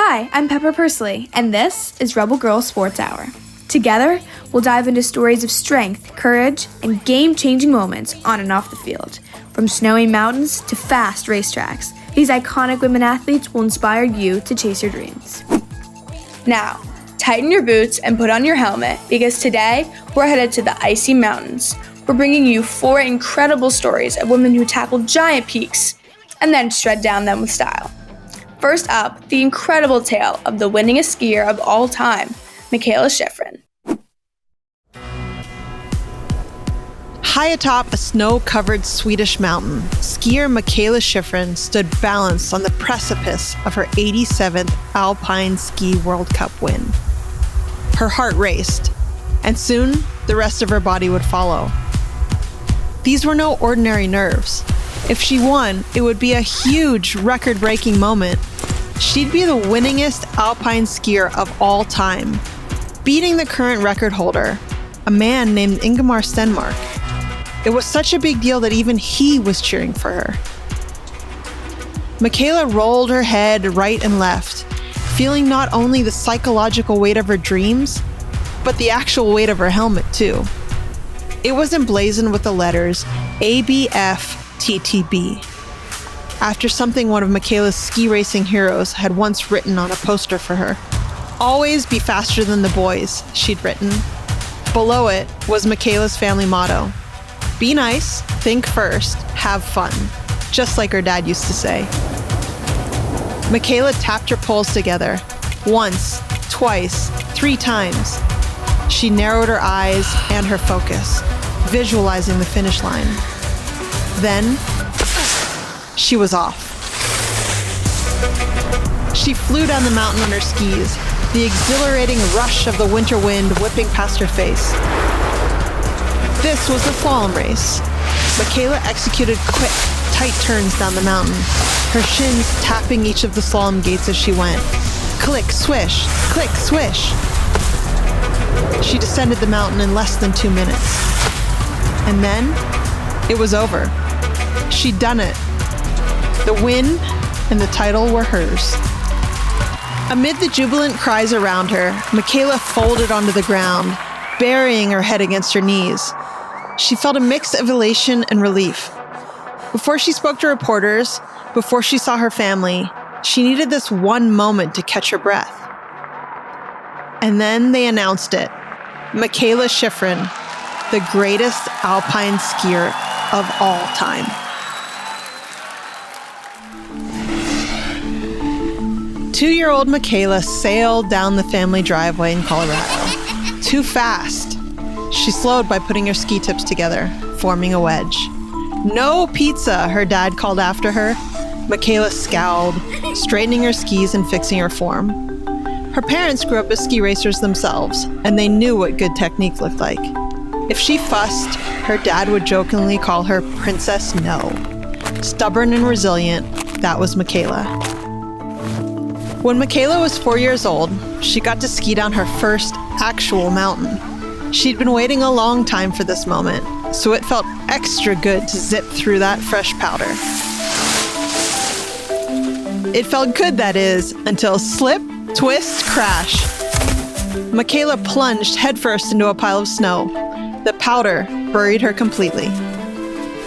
Hi, I'm Pepper Persley, and this is Rebel Girl Sports Hour. Together, we'll dive into stories of strength, courage, and game-changing moments on and off the field. From snowy mountains to fast racetracks, these iconic women athletes will inspire you to chase your dreams. Now, tighten your boots and put on your helmet, because today we're headed to the icy mountains. We're bringing you 4 incredible stories of women who tackled giant peaks and then shred down them with style. First up, the incredible tale of the winningest skier of all time, Mikaela Shiffrin. High atop a snow-covered Swedish mountain, skier Mikaela Shiffrin stood balanced on the precipice of her 87th Alpine Ski World Cup win. Her heart raced, and soon the rest of her body would follow. These were no ordinary nerves. If she won, it would be a huge record-breaking moment. She'd be the winningest alpine skier of all time, beating the current record holder, a man named Ingemar Stenmark. It was such a big deal that even he was cheering for her. Michaela rolled her head right and left, feeling not only the psychological weight of her dreams, but the actual weight of her helmet too. It was emblazoned with the letters ABF-TTB, after something one of Michaela's ski racing heroes had once written on a poster for her. "Always be faster than the boys," she'd written. Below it was Michaela's family motto: be nice, think first, have fun, just like her dad used to say. Michaela tapped her poles together, once, twice, 3 times. She narrowed her eyes and her focus, visualizing the finish line. Then, she was off. She flew down the mountain on her skis, the exhilarating rush of the winter wind whipping past her face. This was the slalom race. Michaela executed quick, tight turns down the mountain, her shins tapping each of the slalom gates as she went. Click, swish, click, swish. She descended the mountain in less than 2 minutes. And then, it was over. She'd done it. The win and the title were hers. Amid the jubilant cries around her, Michaela folded onto the ground, burying her head against her knees. She felt a mix of elation and relief. Before she spoke to reporters, before she saw her family, she needed this one moment to catch her breath. And then they announced it. Mikaela Shiffrin, the greatest alpine skier of all time. Two-year-old Michaela sailed down the family driveway in Colorado. Too fast. She slowed by putting her ski tips together, forming a wedge. "No pizza," her dad called after her. Michaela scowled, straightening her skis and fixing her form. Her parents grew up as ski racers themselves, and they knew what good technique looked like. If she fussed, her dad would jokingly call her Princess No. Stubborn and resilient, that was Michaela. When Michaela was 4 years old, she got to ski down her first actual mountain. She'd been waiting a long time for this moment, so it felt extra good to zip through that fresh powder. It felt good, that is, until slip, twist, crash. Michaela plunged headfirst into a pile of snow. The powder buried her completely.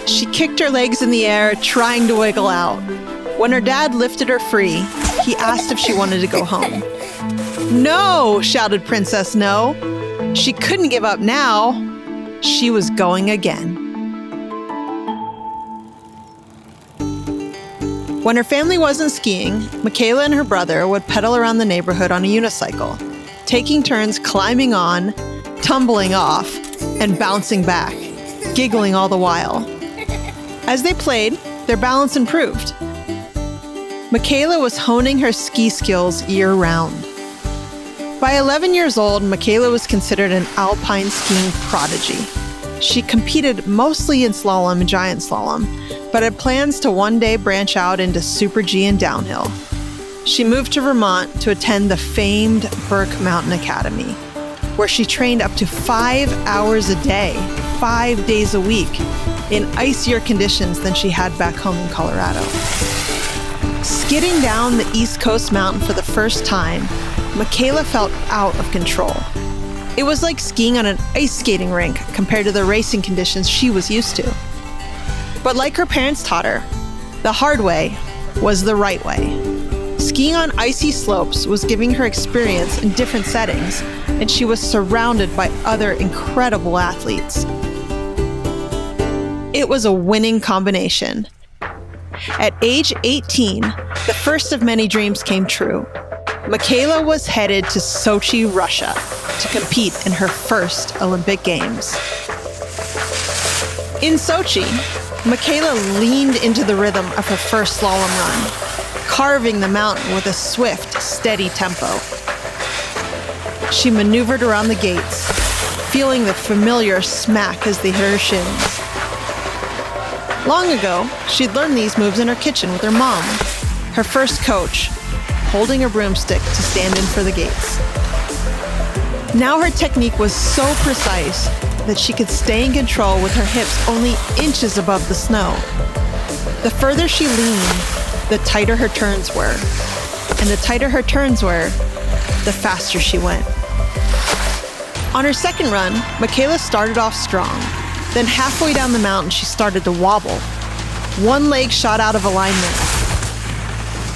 She kicked her legs in the air, trying to wiggle out. When her dad lifted her free, he asked if she wanted to go home. "No!" shouted Princess No. She couldn't give up now. She was going again. When her family wasn't skiing, Michaela and her brother would pedal around the neighborhood on a unicycle, taking turns climbing on, tumbling off, and bouncing back, giggling all the while. As they played, their balance improved. Michaela was honing her ski skills year-round. By 11 years old, Michaela was considered an alpine skiing prodigy. She competed mostly in slalom and giant slalom, but had plans to one day branch out into Super G and downhill. She moved to Vermont to attend the famed Burke Mountain Academy, where she trained up to 5 hours a day, 5 days a week, in icier conditions than she had back home in Colorado. Skidding down the East Coast mountain for the first time, Michaela felt out of control. It was like skiing on an ice skating rink compared to the racing conditions she was used to. But like her parents taught her, the hard way was the right way. Skiing on icy slopes was giving her experience in different settings, and she was surrounded by other incredible athletes. It was a winning combination. At age 18, the first of many dreams came true. Michaela was headed to Sochi, Russia, to compete in her first Olympic Games. In Sochi, Michaela leaned into the rhythm of her first slalom run, carving the mountain with a swift, steady tempo. She maneuvered around the gates, feeling the familiar smack as they hit her shins. Long ago, she'd learned these moves in her kitchen with her mom, her first coach, holding a broomstick to stand in for the gates. Now her technique was so precise that she could stay in control with her hips only inches above the snow. The further she leaned, the tighter her turns were. And the tighter her turns were, the faster she went. On her second run, Michaela started off strong. Then halfway down the mountain, she started to wobble. One leg shot out of alignment.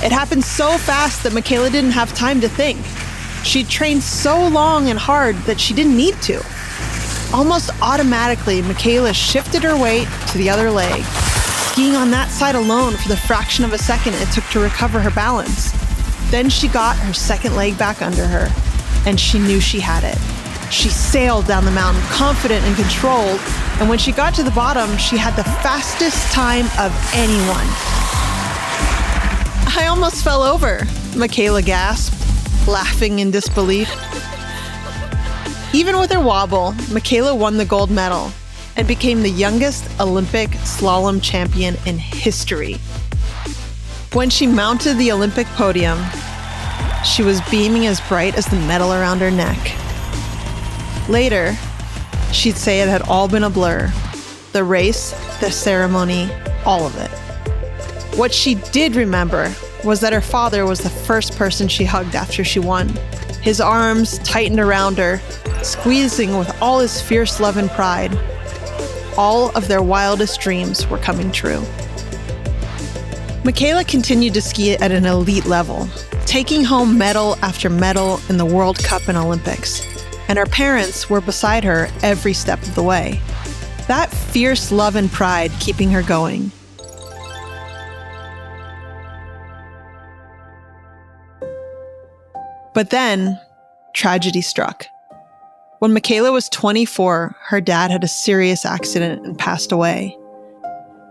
It happened so fast that Michaela didn't have time to think. She'd trained so long and hard that she didn't need to. Almost automatically, Michaela shifted her weight to the other leg, skiing on that side alone for the fraction of a second it took to recover her balance. Then she got her second leg back under her, and she knew she had it. She sailed down the mountain, confident and controlled, and when she got to the bottom, she had the fastest time of anyone. "I almost fell over," Michaela gasped, laughing in disbelief. Even with her wobble, Michaela won the gold medal and became the youngest Olympic slalom champion in history. When she mounted the Olympic podium, she was beaming as bright as the medal around her neck. Later, she'd say it had all been a blur. The race, the ceremony, all of it. What she did remember was that her father was the first person she hugged after she won. His arms tightened around her, squeezing with all his fierce love and pride. All of their wildest dreams were coming true. Michaela continued to ski at an elite level, taking home medal after medal in the World Cup and Olympics. And her parents were beside her every step of the way. That fierce love and pride keeping her going. But then, tragedy struck. When Michaela was 24, her dad had a serious accident and passed away.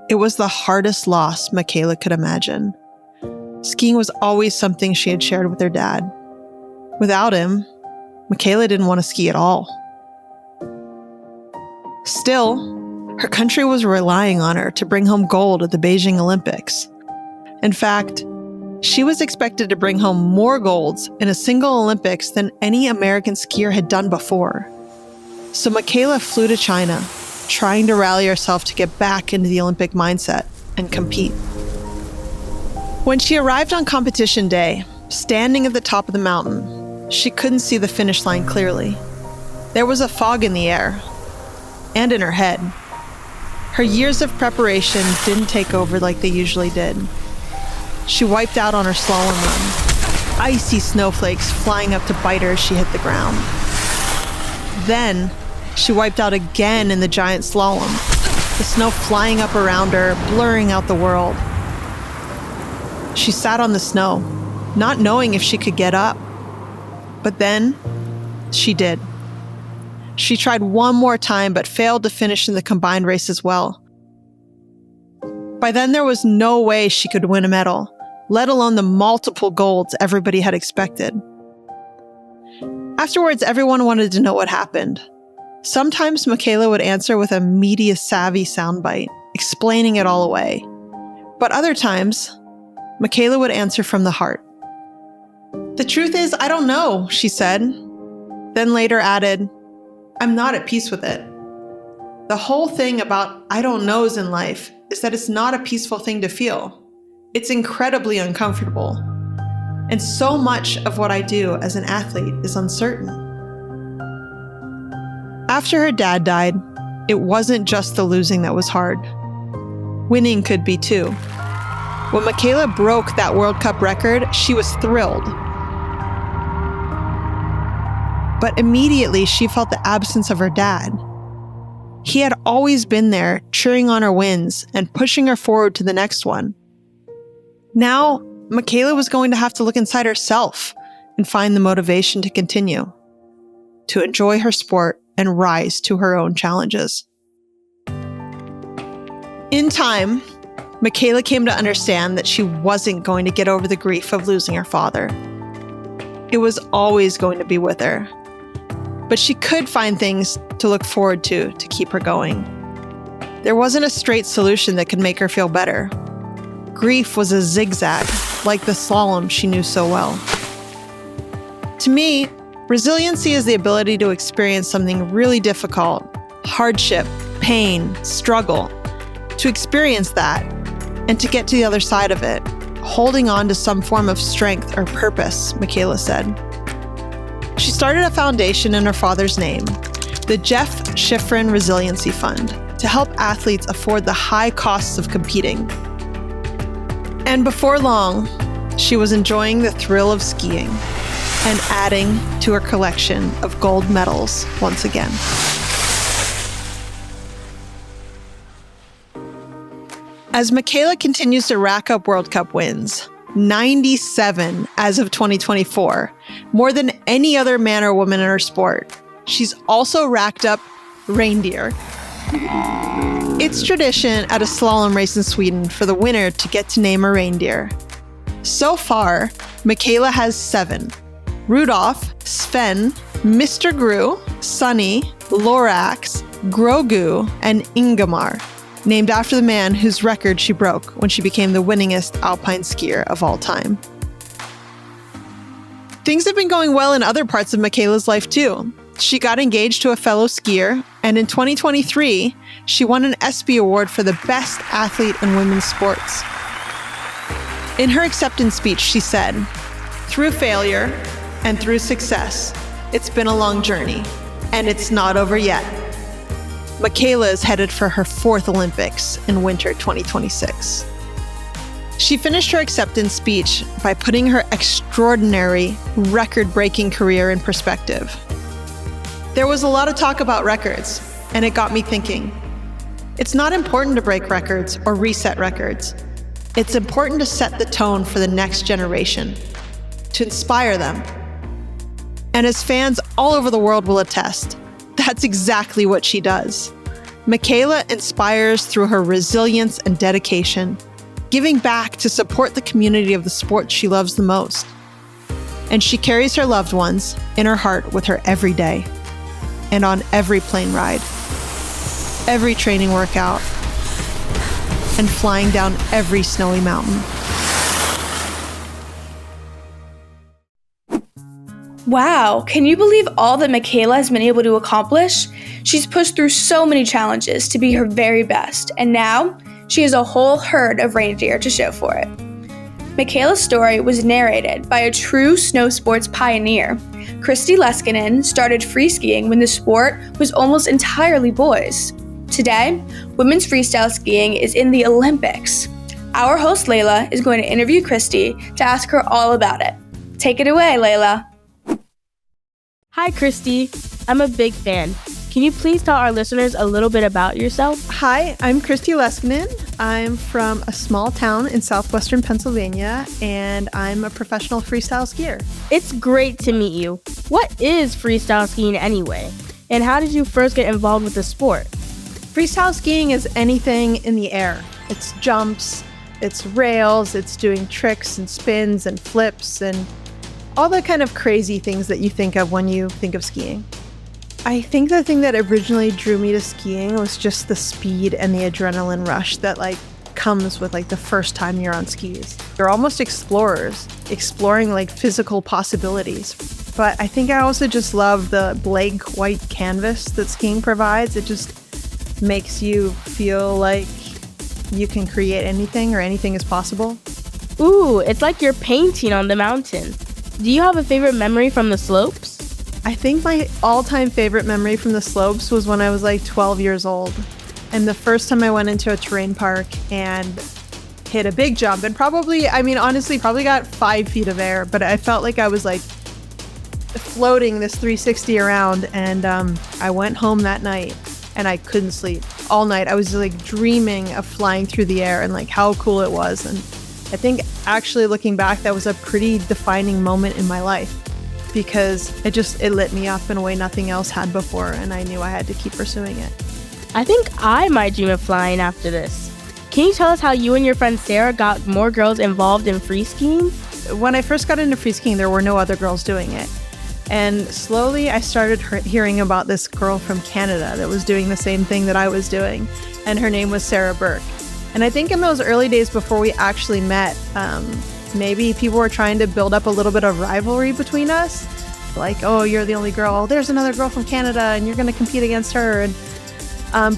It was the hardest loss Michaela could imagine. Skiing was always something she had shared with her dad. Without him, Michaela didn't want to ski at all. Still, her country was relying on her to bring home gold at the Beijing Olympics. In fact, she was expected to bring home more golds in a single Olympics than any American skier had done before. So Michaela flew to China, trying to rally herself to get back into the Olympic mindset and compete. When she arrived on competition day, standing at the top of the mountain, she couldn't see the finish line clearly. There was a fog in the air, and in her head. Her years of preparation didn't take over like they usually did. She wiped out on her slalom run, icy snowflakes flying up to bite her as she hit the ground. Then, she wiped out again in the giant slalom, the snow flying up around her, blurring out the world. She sat on the snow, not knowing if she could get up. But then, she did. She tried one more time but failed to finish in the combined race as well. By then, there was no way she could win a medal, let alone the multiple golds everybody had expected. Afterwards, everyone wanted to know what happened. Sometimes Michaela would answer with a media-savvy soundbite, explaining it all away. But other times, Michaela would answer from the heart. "The truth is, I don't know," she said. Then later added, "I'm not at peace with it." The whole thing about I don't knows in life is that it's not a peaceful thing to feel. It's incredibly uncomfortable. And so much of what I do as an athlete is uncertain. After her dad died, it wasn't just the losing that was hard. Winning could be too. When Michaela broke that World Cup record, she was thrilled. But immediately she felt the absence of her dad. He had always been there, cheering on her wins and pushing her forward to the next one. Now, Michaela was going to have to look inside herself and find the motivation to continue, to enjoy her sport and rise to her own challenges. In time, Michaela came to understand that she wasn't going to get over the grief of losing her father. It was always going to be with her. But she could find things to look forward to keep her going. There wasn't a straight solution that could make her feel better. Grief was a zigzag, like the slalom she knew so well. To me, resiliency is the ability to experience something really difficult, hardship, pain, struggle, to experience that, and to get to the other side of it, holding on to some form of strength or purpose, Mikaela said. She started a foundation in her father's name, the Jeff Shiffrin Resiliency Fund, to help athletes afford the high costs of competing. And before long, she was enjoying the thrill of skiing and adding to her collection of gold medals once again. As Michaela continues to rack up World Cup wins, 97 as of 2024, more than any other man or woman in her sport, she's also racked up reindeer. It's tradition at a slalom race in Sweden for the winner to get to name a reindeer. So far, Michaela has 7. Rudolph, Sven, Mr. Gru, Sunny, Lorax, Grogu, and Ingemar, named after the man whose record she broke when she became the winningest alpine skier of all time. Things have been going well in other parts of Michaela's life too. She got engaged to a fellow skier, and in 2023, she won an ESPY award for the best athlete in women's sports. In her acceptance speech, she said, "Through failure and through success, it's been a long journey, and it's not over yet." Michaela is headed for her 4th Olympics in winter 2026. She finished her acceptance speech by putting her extraordinary, record-breaking career in perspective. There was a lot of talk about records, and it got me thinking. It's not important to break records or reset records. It's important to set the tone for the next generation, to inspire them. And as fans all over the world will attest, that's exactly what she does. Michaela inspires through her resilience and dedication, giving back to support the community of the sport she loves the most. And she carries her loved ones in her heart with her every day, and on every plane ride, every training workout, and flying down every snowy mountain. Wow, can you believe all that Michaela has been able to accomplish? She's pushed through so many challenges to be her very best, and now she has a whole herd of reindeer to show for it. Michaela's story was narrated by a true snow sports pioneer. Kristi Leskinen started free skiing when the sport was almost entirely boys. Today, women's freestyle skiing is in the Olympics. Our host Layla is going to interview Kristi to ask her all about it. Take it away, Layla. Hi, Kristi. I'm a big fan. Can you please tell our listeners a little bit about yourself? Hi, I'm Kristi Leskinen. I'm from a small town in southwestern Pennsylvania, and I'm a professional freestyle skier. It's great to meet you. What is freestyle skiing anyway? And how did you first get involved with the sport? Freestyle skiing is anything in the air. It's jumps, it's rails, it's doing tricks and spins and flips and all the kind of crazy things that you think of when you think of skiing. I think the thing that originally drew me to skiing was just the speed and the adrenaline rush that comes with the first time you're on skis. You're almost explorers, exploring physical possibilities. But I think I also just love the blank white canvas that skiing provides. It just makes you feel like you can create anything or anything is possible. Ooh, it's like you're painting on the mountain. Do you have a favorite memory from the slopes? I think my all-time favorite memory from the slopes was when I was like 12 years old. And the first time I went into a terrain park and hit a big jump and probably got 5 feet of air, but I felt like I was like floating this 360 around. And I went home that night and I couldn't sleep all night. I was like dreaming of flying through the air and like how cool it was. And I think actually looking back, that was a pretty defining moment in my life because it lit me up in a way nothing else had before. And I knew I had to keep pursuing it. I think I might dream of flying after this. Can you tell us how you and your friend Sarah got more girls involved in free skiing? When I first got into free skiing, there were no other girls doing it. And slowly I started hearing about this girl from Canada that was doing the same thing that I was doing. And her name was Sarah Burke. And I think in those early days before we actually met, maybe people were trying to build up a little bit of rivalry between us. Like, oh, you're the only girl. There's another girl from Canada and you're going to compete against her. And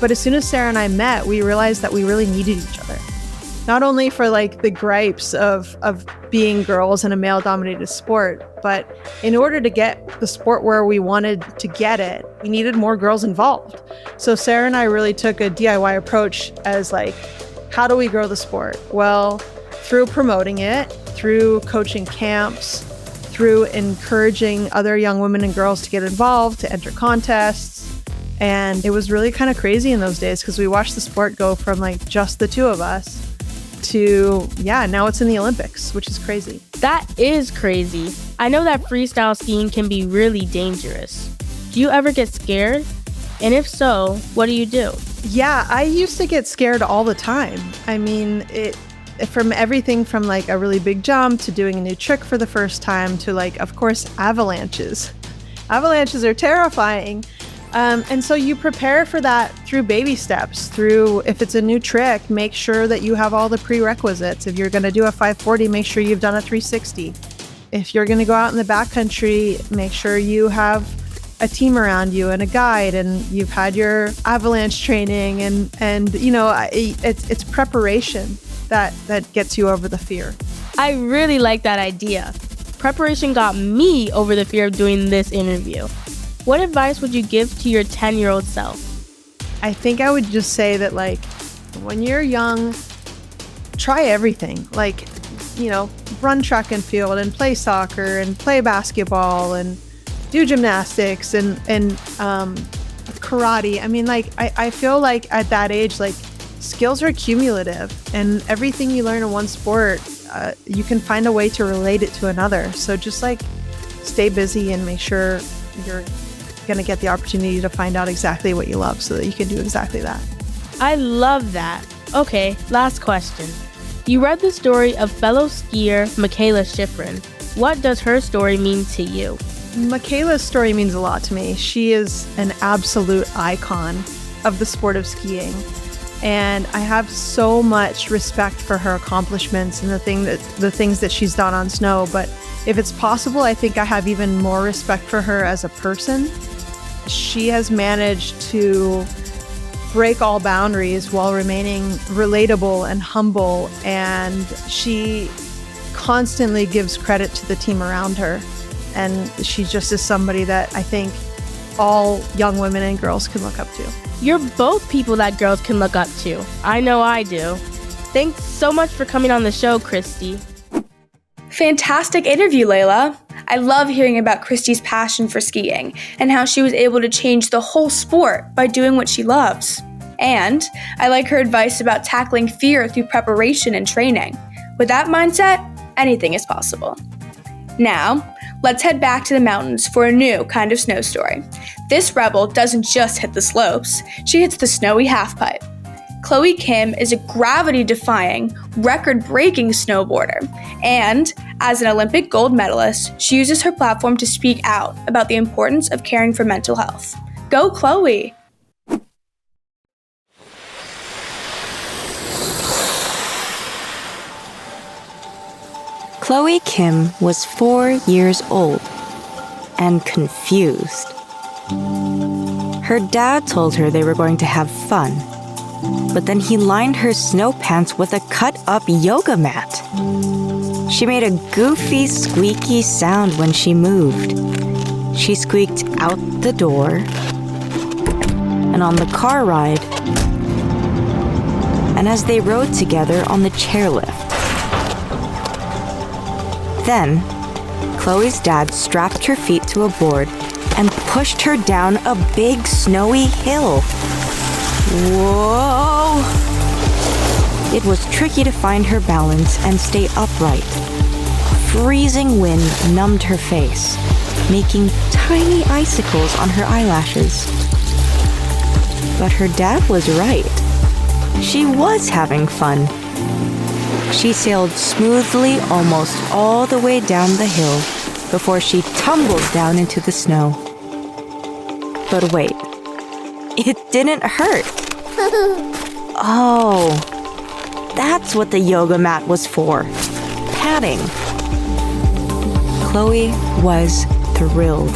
but as soon as Sarah and I met, we realized that we really needed each other. Not only for like the gripes of being girls in a male-dominated sport, but in order to get the sport where we wanted to get it, we needed more girls involved. So Sarah and I really took a DIY approach as like, how do we grow the sport? Well, through promoting it, through coaching camps, through encouraging other young women and girls to get involved, to enter contests. And it was really kind of crazy in those days because we watched the sport go from like just the two of us to, now it's in the Olympics, which is crazy. That is crazy. I know that freestyle skiing can be really dangerous. Do you ever get scared? And if so, what do you do? Yeah, I used to get scared all the time. I mean, from everything from like a really big jump to doing a new trick for the first time to like, of course, avalanches. Avalanches are terrifying. And so you prepare for that through baby steps, if it's a new trick, make sure that you have all the prerequisites. If you're going to do a 540, make sure you've done a 360. If you're going to go out in the backcountry, make sure you have a team around you and a guide and you've had your avalanche training and you know, it's preparation that gets you over the fear. I really like that idea. Preparation got me over the fear of doing this interview. What advice would you give to your 10-year-old self? I think I would just say that, like, when you're young, try everything. Like, you know, run track and field and play soccer and play basketball and do gymnastics and karate. I mean, like, I feel like at that age, like, skills are cumulative and everything you learn in one sport, you can find a way to relate it to another. So just, like, stay busy and make sure you're going to get the opportunity to find out exactly what you love so that you can do exactly that. I love that. Okay, last question. You read the story of fellow skier Mikaela Shiffrin. What does her story mean to you? Michaela's story means a lot to me. She is an absolute icon of the sport of skiing. And I have so much respect for her accomplishments and the things that she's done on snow. But if it's possible, I think I have even more respect for her as a person. She has managed to break all boundaries while remaining relatable and humble. And she constantly gives credit to the team around her. And she just is somebody that I think all young women and girls can look up to. You're both people that girls can look up to. I know I do. Thanks so much for coming on the show, Kristi. Fantastic interview, Layla. I love hearing about Kristi's passion for skiing and how she was able to change the whole sport by doing what she loves. And I like her advice about tackling fear through preparation and training. With that mindset, anything is possible. Now, let's head back to the mountains for a new kind of snow story. This rebel doesn't just hit the slopes, she hits the snowy halfpipe. Chloe Kim is a gravity-defying, record-breaking snowboarder, and as an Olympic gold medalist, she uses her platform to speak out about the importance of caring for mental health. Go, Chloe! Chloe Kim was 4 years old and confused. Her dad told her they were going to have fun, but then he lined her snow pants with a cut-up yoga mat. She made a goofy, squeaky sound when she moved. She squeaked out the door and on the car ride, and as they rode together on the chairlift. Then, Chloe's dad strapped her feet to a board and pushed her down a big snowy hill. Whoa! It was tricky to find her balance and stay upright. Freezing wind numbed her face, making tiny icicles on her eyelashes. But her dad was right. She was having fun. She sailed smoothly almost all the way down the hill before she tumbled down into the snow. But wait, it didn't hurt. Oh, that's what the yoga mat was for. Padding. Chloe was thrilled.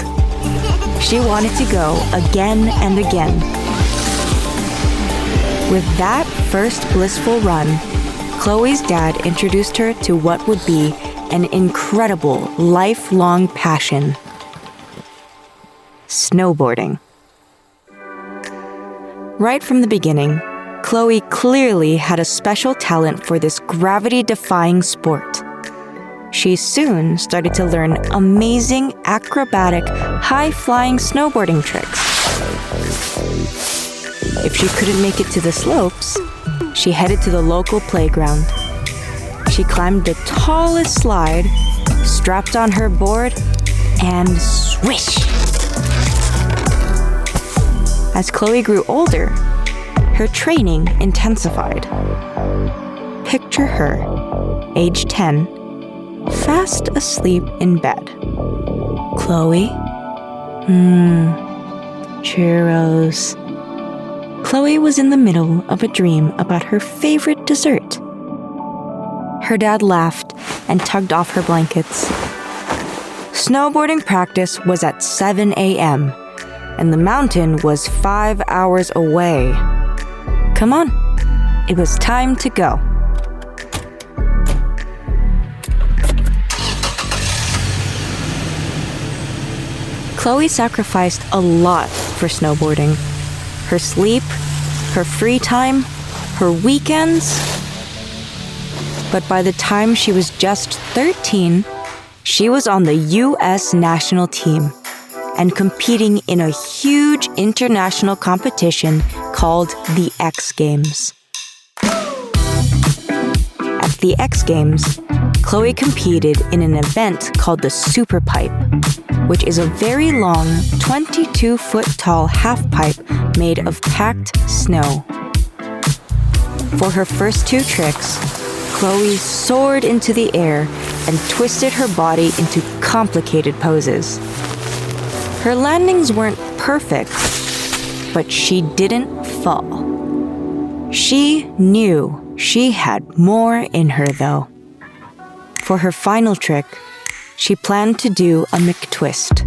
She wanted to go again and again. With that first blissful run, Chloe's dad introduced her to what would be an incredible lifelong passion: snowboarding. Right from the beginning, Chloe clearly had a special talent for this gravity-defying sport. She soon started to learn amazing, acrobatic, high-flying snowboarding tricks. If she couldn't make it to the slopes, she headed to the local playground. She climbed the tallest slide, strapped on her board, and swish! As Chloe grew older, her training intensified. Picture her, age 10, fast asleep in bed. Chloe? Churros. Chloe was in the middle of a dream about her favorite dessert. Her dad laughed and tugged off her blankets. Snowboarding practice was at 7 a.m., and the mountain was 5 hours away. Come on, it was time to go. Chloe sacrificed a lot for snowboarding. Her sleep, her free time, her weekends. But by the time she was just 13, she was on the U.S. national team and competing in a huge international competition called the X Games. At the X Games, Chloe competed in an event called the Super Pipe, which is a very long, 22-foot-tall half-pipe made of packed snow. For her first two tricks, Chloe soared into the air and twisted her body into complicated poses. Her landings weren't perfect, but she didn't fall. She knew she had more in her, though. For her final trick, she planned to do a McTwist,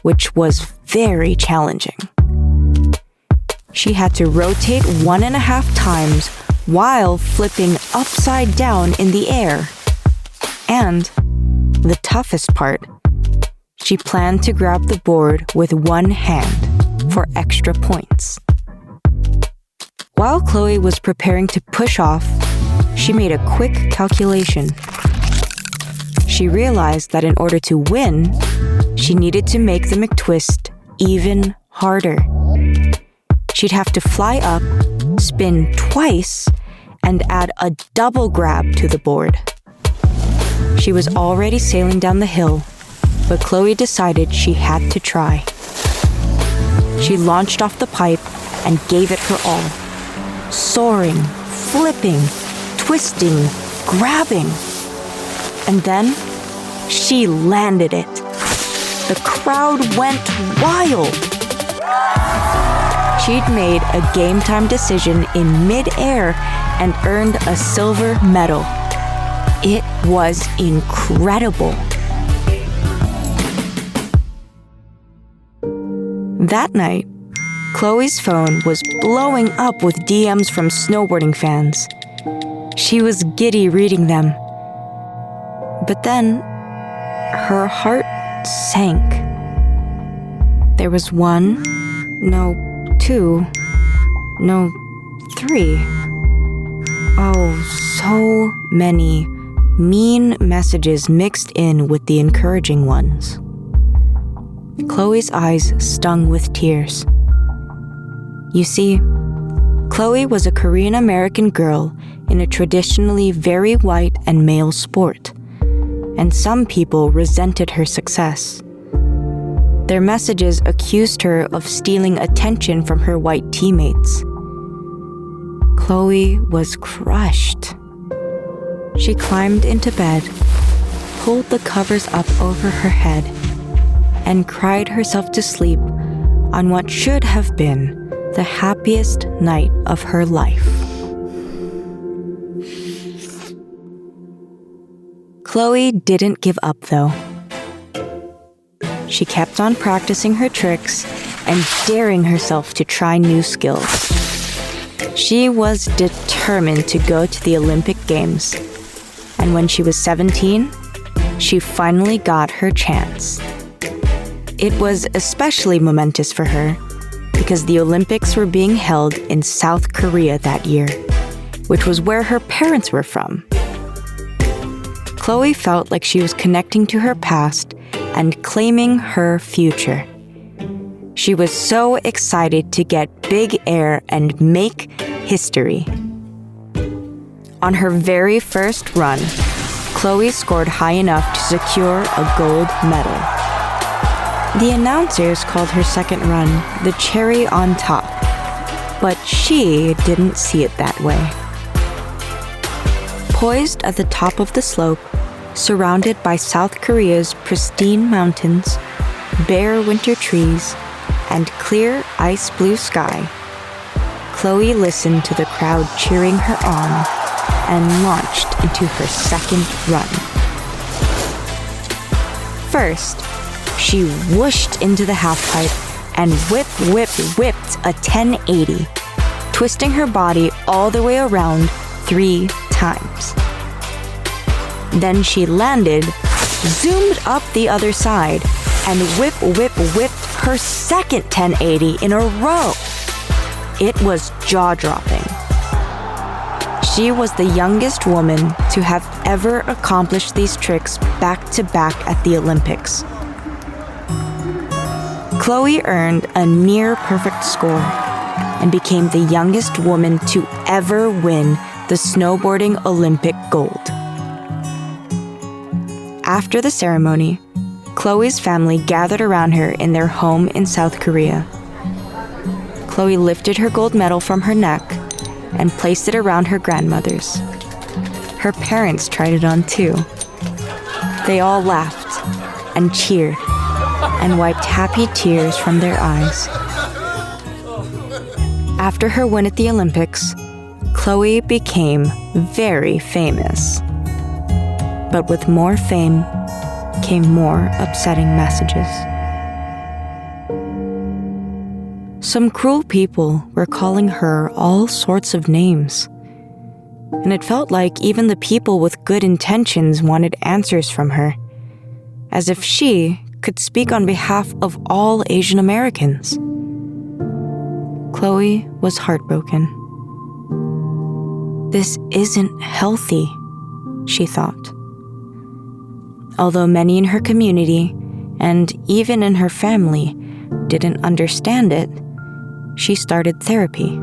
which was very challenging. She had to rotate 1.5 times while flipping upside down in the air. And the toughest part, she planned to grab the board with one hand for extra points. While Chloe was preparing to push off, she made a quick calculation. She realized that in order to win, she needed to make the McTwist even harder. She'd have to fly up, spin twice, and add a double grab to the board. She was already sailing down the hill, but Chloe decided she had to try. She launched off the pipe and gave it her all, soaring, flipping, twisting, grabbing. And then she landed it. The crowd went wild. She'd made a game time decision in mid-air and earned a silver medal. It was incredible. That night, Chloe's phone was blowing up with DMs from snowboarding fans. She was giddy reading them. But then, her heart sank. There was 1, no 2, no 3. Oh, so many mean messages mixed in with the encouraging ones. Chloe's eyes stung with tears. You see, Chloe was a Korean-American girl in a traditionally very white and male sport, and some people resented her success. Their messages accused her of stealing attention from her white teammates. Chloe was crushed. She climbed into bed, pulled the covers up over her head, and cried herself to sleep on what should have been the happiest night of her life. Chloe didn't give up, though. She kept on practicing her tricks and daring herself to try new skills. She was determined to go to the Olympic Games, and when she was 17, she finally got her chance. It was especially momentous for her because the Olympics were being held in South Korea that year, which was where her parents were from. Chloe felt like she was connecting to her past and claiming her future. She was so excited to get big air and make history. On her very first run, Chloe scored high enough to secure a gold medal. The announcers called her second run the cherry on top, but she didn't see it that way. Poised at the top of the slope, surrounded by South Korea's pristine mountains, bare winter trees, and clear ice blue sky, Chloe listened to the crowd cheering her on and launched into her second run. First, she whooshed into the halfpipe and whipped a 1080, twisting her body all the way around 3 times. Then she landed, zoomed up the other side, and whipped her second 1080 in a row. It was jaw-dropping. She was the youngest woman to have ever accomplished these tricks back-to-back at the Olympics. Chloe earned a near-perfect score and became the youngest woman to ever win the snowboarding Olympic gold. After the ceremony, Chloe's family gathered around her in their home in South Korea. Chloe lifted her gold medal from her neck and placed it around her grandmother's. Her parents tried it on too. They all laughed and cheered and wiped happy tears from their eyes. After her win at the Olympics, Chloe became very famous. But with more fame came more upsetting messages. Some cruel people were calling her all sorts of names. And it felt like even the people with good intentions wanted answers from her, as if she could speak on behalf of all Asian Americans. Chloe was heartbroken. This isn't healthy, she thought. Although many in her community, and even in her family, didn't understand it, she started therapy.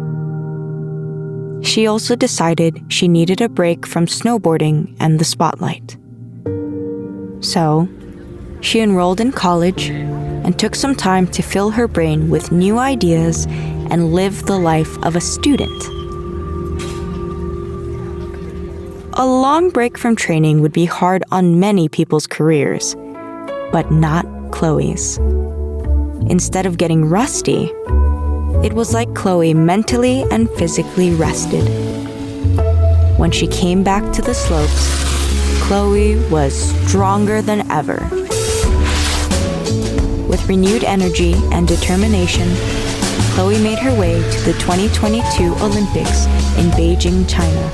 She also decided she needed a break from snowboarding and the spotlight. So, she enrolled in college and took some time to fill her brain with new ideas and live the life of a student. A long break from training would be hard on many people's careers, but not Chloe's. Instead of getting rusty, it was like Chloe mentally and physically rested. When she came back to the slopes, Chloe was stronger than ever. With renewed energy and determination, Chloe made her way to the 2022 Olympics in Beijing, China.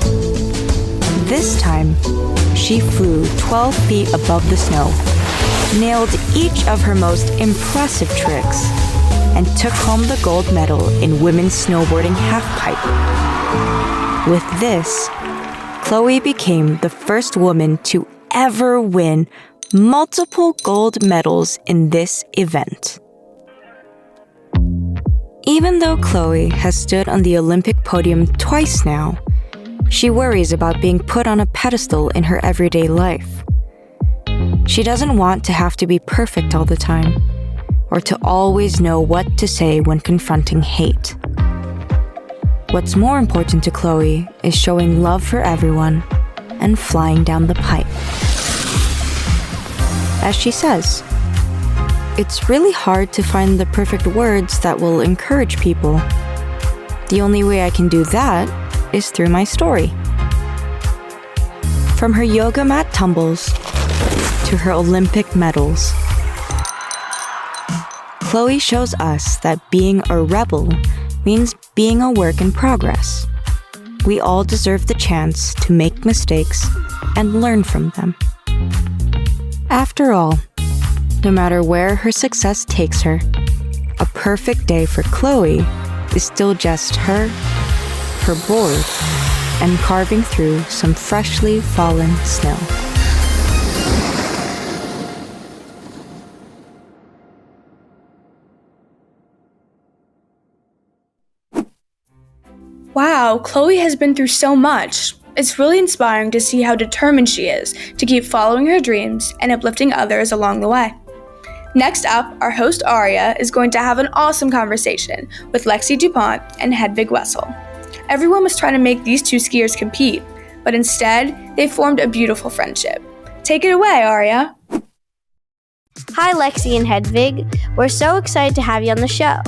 This time, she flew 12 feet above the snow, nailed each of her most impressive tricks, and took home the gold medal in women's snowboarding halfpipe. With this, Chloe became the first woman to ever win multiple gold medals in this event. Even though Chloe has stood on the Olympic podium twice now, she worries about being put on a pedestal in her everyday life. She doesn't want to have to be perfect all the time, or to always know what to say when confronting hate. What's more important to Chloe is showing love for everyone and flying down the pipe. As she says, it's really hard to find the perfect words that will encourage people. The only way I can do that is through my story. From her yoga mat tumbles to her Olympic medals, Chloe shows us that being a rebel means being a work in progress. We all deserve the chance to make mistakes and learn from them. After all, no matter where her success takes her, a perfect day for Chloe is still just her board, and carving through some freshly fallen snow. Wow, Chloe has been through so much. It's really inspiring to see how determined she is to keep following her dreams and uplifting others along the way. Next up, our host Aria is going to have an awesome conversation with Lexi duPont and Hedvig Wessel. Everyone was trying to make these two skiers compete, but instead, they formed a beautiful friendship. Take it away, Aria. Hi, Lexi and Hedvig. We're so excited to have you on the show.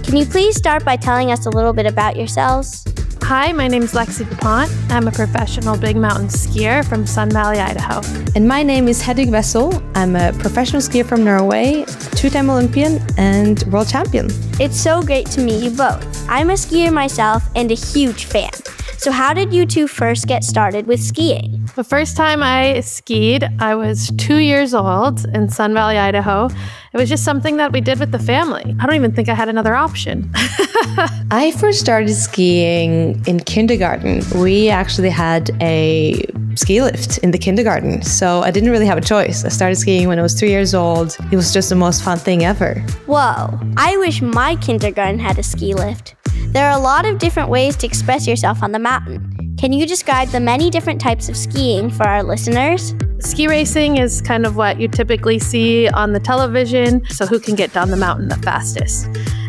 Can you please start by telling us a little bit about yourselves? Hi, my name's Lexi duPont. I'm a professional big mountain skier from Sun Valley, Idaho. And my name is Hedvig Wessel. I'm a professional skier from Norway, two-time Olympian and world champion. It's so great to meet you both. I'm a skier myself and a huge fan. So how did you two first get started with skiing? The first time I skied, I was 2 years old in Sun Valley, Idaho. It was just something that we did with the family. I don't even think I had another option. I first started skiing in kindergarten. We actually had a ski lift in the kindergarten, so I didn't really have a choice. I started skiing when I was 3 years old. It was just the most fun thing ever. Whoa, I wish my kindergarten had a ski lift. There are a lot of different ways to express yourself on the mountain. Can you describe the many different types of skiing for our listeners? Ski racing is kind of what you typically see on the television, so who can get down the mountain the fastest.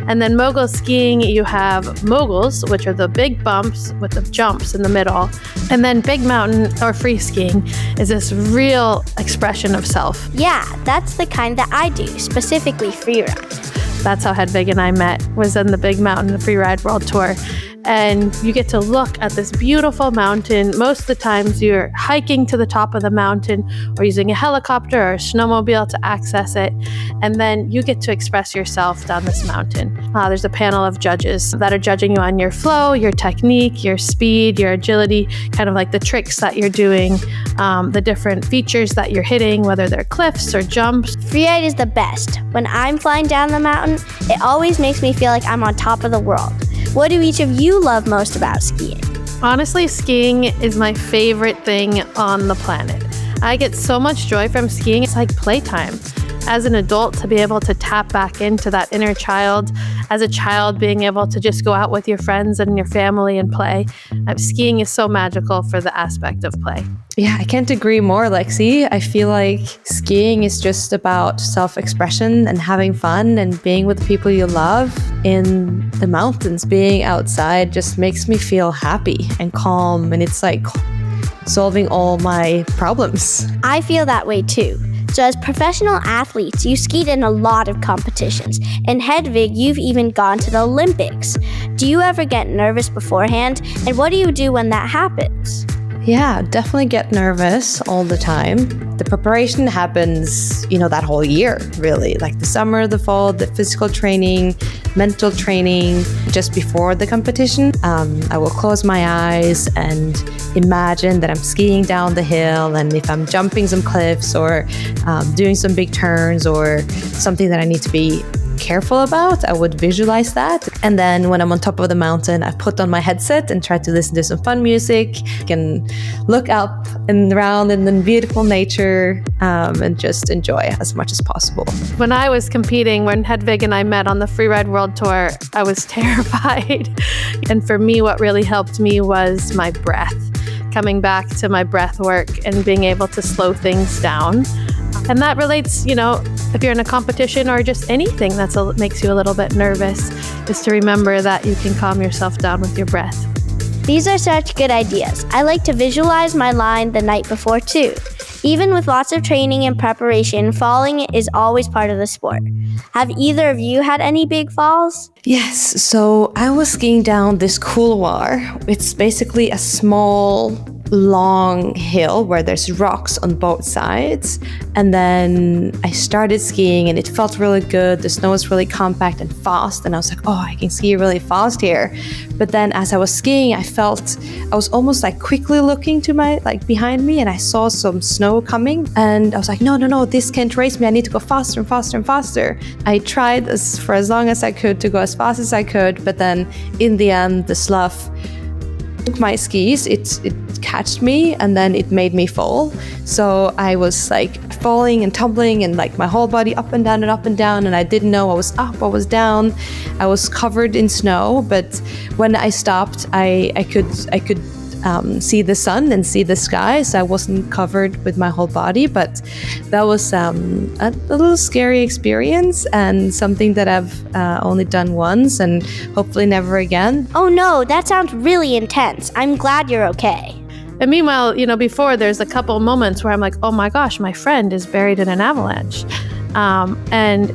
And then mogul skiing, you have moguls, which are the big bumps with the jumps in the middle. And then big mountain or free skiing is this real expression of self. Yeah, that's the kind that I do, specifically freeride. That's how Hedvig and I met, was on the Big Mountain Freeride World Tour. And you get to look at this beautiful mountain. Most of the times you're hiking to the top of the mountain or using a helicopter or a snowmobile to access it. And then you get to express yourself down this mountain. There's a panel of judges that are judging you on your flow, your technique, your speed, your agility, kind of like the tricks that you're doing, the different features that you're hitting, whether they're cliffs or jumps. Freeride is the best. When I'm flying down the mountain, it always makes me feel like I'm on top of the world. What do each of you love most about skiing? Honestly, skiing is my favorite thing on the planet. I get so much joy from skiing. It's like playtime. As an adult, to be able to tap back into that inner child, as a child being able to just go out with your friends and your family and play. Skiing is so magical for the aspect of play. Yeah, I can't agree more, Lexi. I feel like skiing is just about self-expression and having fun and being with the people you love in the mountains. Being outside just makes me feel happy and calm, and it's like solving all my problems. I feel that way too. So as professional athletes, you skied in a lot of competitions. And Hedvig, you've even gone to the Olympics. Do you ever get nervous beforehand? And what do you do when that happens? Yeah, definitely get nervous all the time. The preparation happens, that whole year, really. Like the summer, the fall, the physical training, mental training. Just before the competition, I will close my eyes and imagine that I'm skiing down the hill, and if I'm jumping some cliffs or doing some big turns or something that I need to be careful about, I would visualize that. And then when I'm on top of the mountain, I put on my headset and try to listen to some fun music and look up and around in the beautiful nature, and just enjoy as much as possible. When I was competing, when Hedvig and I met on the Freeride World Tour, I was terrified. And for me, what really helped me was my breath. Coming back to my breath work and being able to slow things down. And that relates, if you're in a competition or just anything that makes you a little bit nervous, is to remember that you can calm yourself down with your breath. These are such good ideas. I like to visualize my line the night before too. Even with lots of training and preparation, falling is always part of the sport. Have either of you had any big falls? Yes, so I was skiing down this couloir. It's basically a small, long hill where there's rocks on both sides. And then I started skiing and it felt really good. The snow was really compact and fast. And I was like, oh, I can ski really fast here. But then as I was skiing, I was almost like quickly looking to behind me, and I saw some snow coming. And I was like, no, this can't race me. I need to go faster and faster and faster. I tried for as long as I could to go as fast as I could. But then in the end, the slough took my skis, it catched me, and then it made me fall. So I was like falling and tumbling and like my whole body up and down and up and down, and I didn't know I was up, I was down. I was covered in snow, but when I stopped, I could see the sun and see the sky, so I wasn't covered with my whole body. But that was a little scary experience, and something that I've only done once and hopefully never again. Oh no, that sounds really intense. I'm glad you're okay. And meanwhile, before, there's a couple moments where I'm like, oh my gosh, my friend is buried in an avalanche. And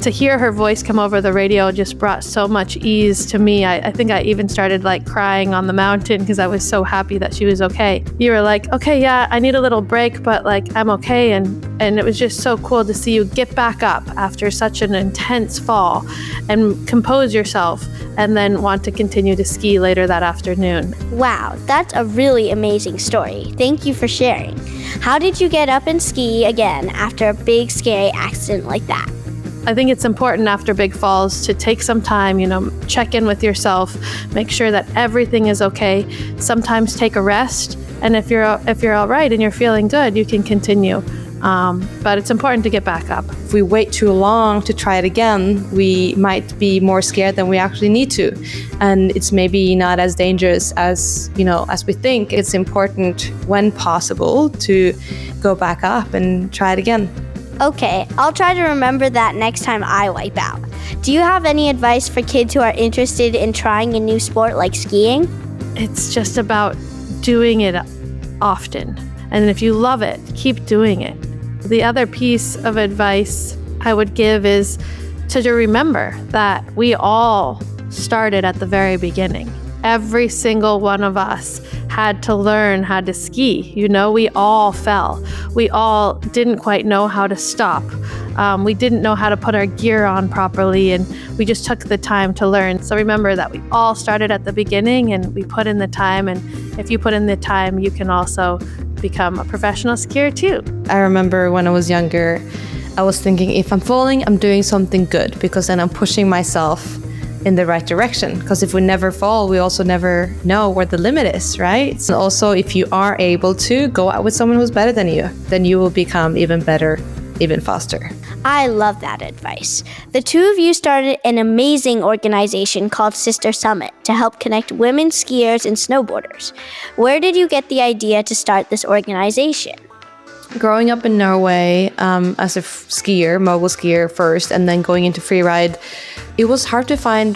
to hear her voice come over the radio just brought so much ease to me. I think I even started like crying on the mountain because I was so happy that she was okay. You were like, okay, yeah, I need a little break, but like I'm okay. And it was just so cool to see you get back up after such an intense fall and compose yourself and then want to continue to ski later that afternoon. Wow, that's a really amazing story. Thank you for sharing. How did you get up and ski again after a big scary accident like that? I think it's important after big falls to take some time, check in with yourself, make sure that everything is okay. Sometimes take a rest, and if you're all right and you're feeling good, you can continue. But it's important to get back up. If we wait too long to try it again, we might be more scared than we actually need to. And it's maybe not as dangerous as we think. It's important, when possible, to go back up and try it again. Okay, I'll try to remember that next time I wipe out. Do you have any advice for kids who are interested in trying a new sport like skiing? It's just about doing it often. And if you love it, keep doing it. The other piece of advice I would give is to remember that we all started at the very beginning. Every single one of us had to learn how to ski. We all fell. We all didn't quite know how to stop. We didn't know how to put our gear on properly, and we just took the time to learn. So remember that we all started at the beginning and we put in the time, and if you put in the time, you can also become a professional skier too. I remember when I was younger, I was thinking, if I'm falling, I'm doing something good, because then I'm pushing myself in the right direction. Because if we never fall, we also never know where the limit is, right? So also, if you are able to go out with someone who's better than you, then you will become even better, even faster. I love that advice. The two of you started an amazing organization called Sister Summit to help connect women skiers and snowboarders. Where did you get the idea to start this organization? Growing up in Norway as a skier, mogul skier first, and then going into freeride, it was hard to find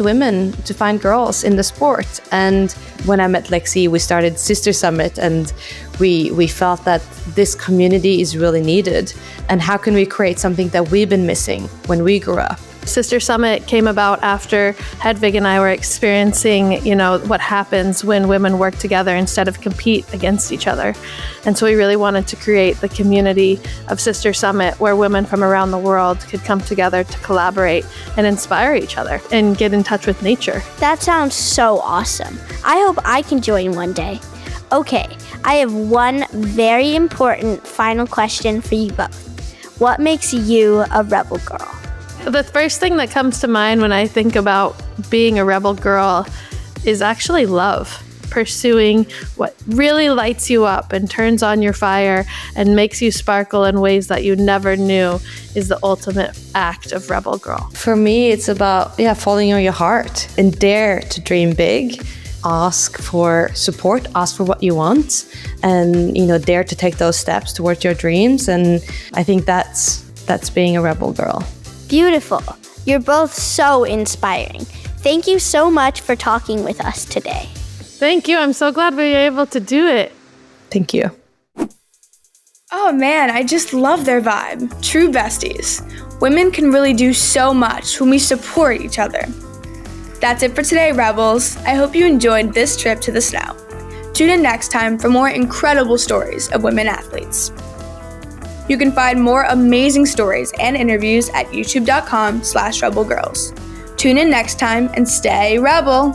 girls in the sport. And when I met Lexi, we started Sister Summit, and we felt that this community is really needed. And how can we create something that we've been missing when we grew up? Sister Summit came about after Hedvig and I were experiencing, what happens when women work together instead of compete against each other. And so we really wanted to create the community of Sister Summit where women from around the world could come together to collaborate and inspire each other and get in touch with nature. That sounds so awesome. I hope I can join one day. Okay, I have one very important final question for you both. What makes you a rebel girl? The first thing that comes to mind when I think about being a rebel girl is actually love. Pursuing what really lights you up and turns on your fire and makes you sparkle in ways that you never knew is the ultimate act of rebel girl. For me, it's about following your heart and dare to dream big. Ask for support, ask for what you want, and dare to take those steps towards your dreams. And I think that's being a rebel girl. Beautiful. You're both so inspiring. Thank you so much for talking with us today. Thank you. I'm so glad we were able to do it. Thank you. Oh man, I just love their vibe. True besties. Women can really do so much when we support each other. That's it for today, Rebels. I hope you enjoyed this trip to the snow. Tune in next time for more incredible stories of women athletes. You can find more amazing stories and interviews at youtube.com/rebelgirls. Tune in next time and stay rebel.